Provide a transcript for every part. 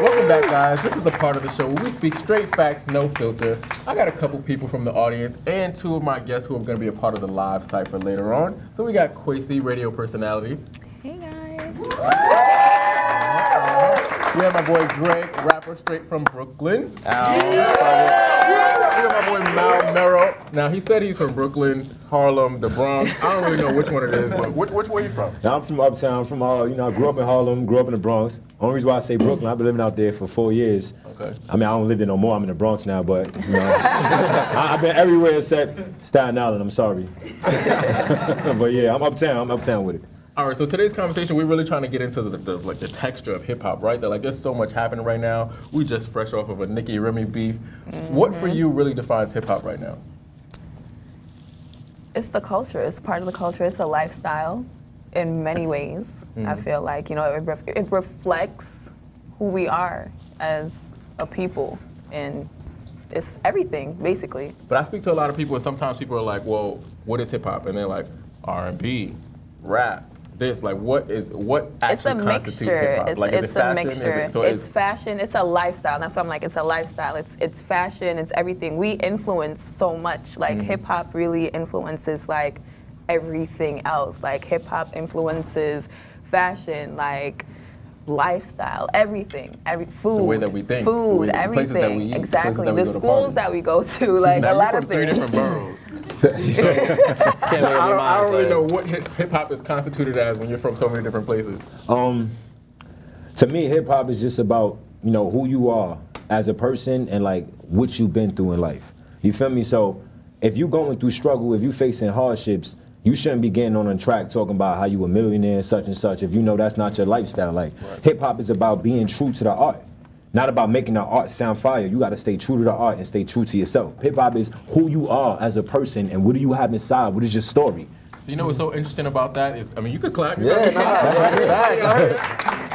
Welcome back, guys. This is the part of the show where we speak straight facts, no filter. I got a couple people from the audience and two of my guests who are going to be a part of the live cipher later on. So we got Kwesi, radio personality. Hey, guys. We have my boy Greg, rapper straight from Brooklyn. We have my boy Mal Merrill. Now, he said he's from Brooklyn, Harlem, the Bronx. I don't really know which one it is, but which way are you from? Now, I'm from Uptown. I'm from, I grew up in Harlem, grew up in the Bronx. Only reason why I say Brooklyn, I've been living out there for 4 years. Okay. I mean, I don't live there no more. I'm in the Bronx now, but, I've been everywhere except Staten Island. I'm sorry. But yeah, I'm uptown with it. All right, so today's conversation, we're really trying to get into the texture of hip hop, right? That like there's so much happening right now. We just fresh off of a Nicki Remy beef. What for you really defines hip hop right now? It's the culture. It's part of the culture. It's a lifestyle in many ways. I feel like, it reflects who we are as a people, and it's everything, basically. But I speak to a lot of people, and sometimes people are like, well, what is hip hop? And they're like, R&B, rap. This what actually constitutes hip hop? It's a mixture. It's fashion. It's a lifestyle. That's why I'm like, it's a lifestyle. It's fashion. It's everything. We influence so much. Like hip hop really influences like everything else. Like hip hop influences fashion, like lifestyle, everything, food, the way that we think, food, the everything. That we eat, exactly. The schools that we go to, like a lot of things. 3 different boroughs. So, I don't really know what hip hop is constituted as when you're from so many different places. To me, hip hop is just about who you are as a person and like what you've been through in life. You feel me? So if you're going through struggle, if you're facing hardships, you shouldn't be getting on a track talking about how you a millionaire and such if you know that's not your lifestyle. Like hip hop is about being true to the art. Not about making the art sound fire. You gotta stay true to the art and stay true to yourself. Hip hop is who you are as a person and what do you have inside? What is your story? So you know what's so interesting about that is, I mean, you could clap. It's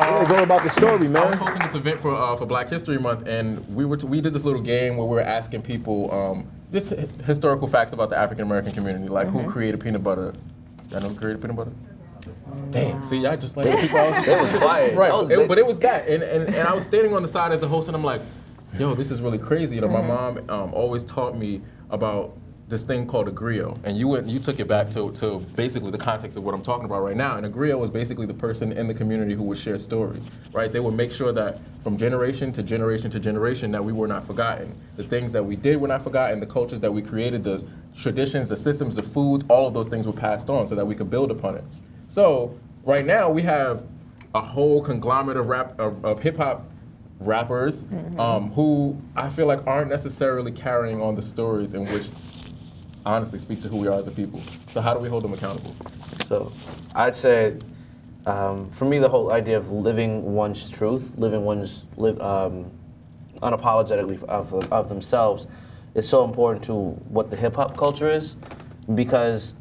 all about the story, man. I was hosting this event for Black History Month, and we did this little game where we were asking people just historical facts about the African American community, like who created peanut butter. I know who created peanut butter. Damn, see, I just like people. It was quiet. Right, but it was that, and I was standing on the side as a host, and I'm like, yo, this is really crazy. My mom always taught me about this thing called a griot, and you took it back to basically the context of what I'm talking about right now. And a griot was basically the person in the community who would share stories, right? They would make sure that from generation to generation to generation that we were not forgotten. The things that we did were not forgotten, the cultures that we created, the traditions, the systems, the foods, all of those things were passed on so that we could build upon it. So right now we have a whole conglomerate of hip hop rappers who I feel like aren't necessarily carrying on the stories in which honestly speak to who we are as a people. So how do we hold them accountable? So I'd say, for me, the whole idea of living one's truth, living one's unapologetically of themselves, is so important to what the hip hop culture is, because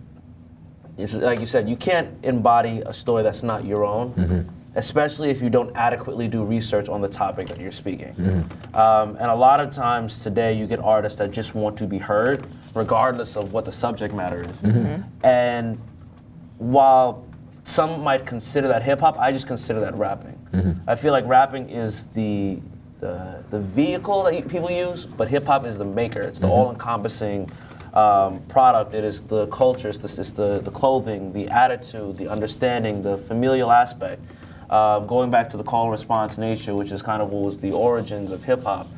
it's like you said, you can't embody a story that's not your own. Especially if you don't adequately do research on the topic that you're speaking. And a lot of times today you get artists that just want to be heard regardless of what the subject matter is. And while some might consider that hip hop, I just consider that rapping. I feel like rapping is the vehicle that people use, but hip hop is the maker. It's the all-encompassing product. It is the culture, it's the clothing, the attitude, the understanding, the familial aspect. Going back to the call and response nature, which is kind of what was the origins of hip hop,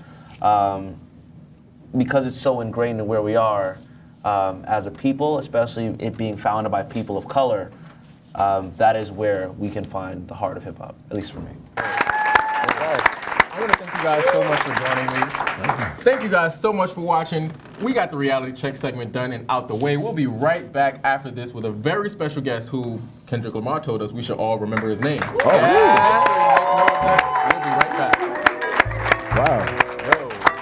because it's so ingrained in where we are as a people, especially it being founded by people of color, that is where we can find the heart of hip hop, at least for me. I want to thank you guys so much for joining me. Thank you guys so much for watching. We got the reality check segment done and out the way. We'll be right back after this with a very special guest who Kendrick Lamar told us we should all remember his name. Oh, We'll be right back. Wow.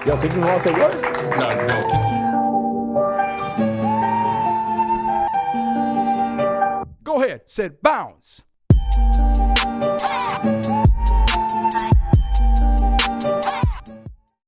Yo, Kendrick Lamar say what? No. Go ahead, said bounce.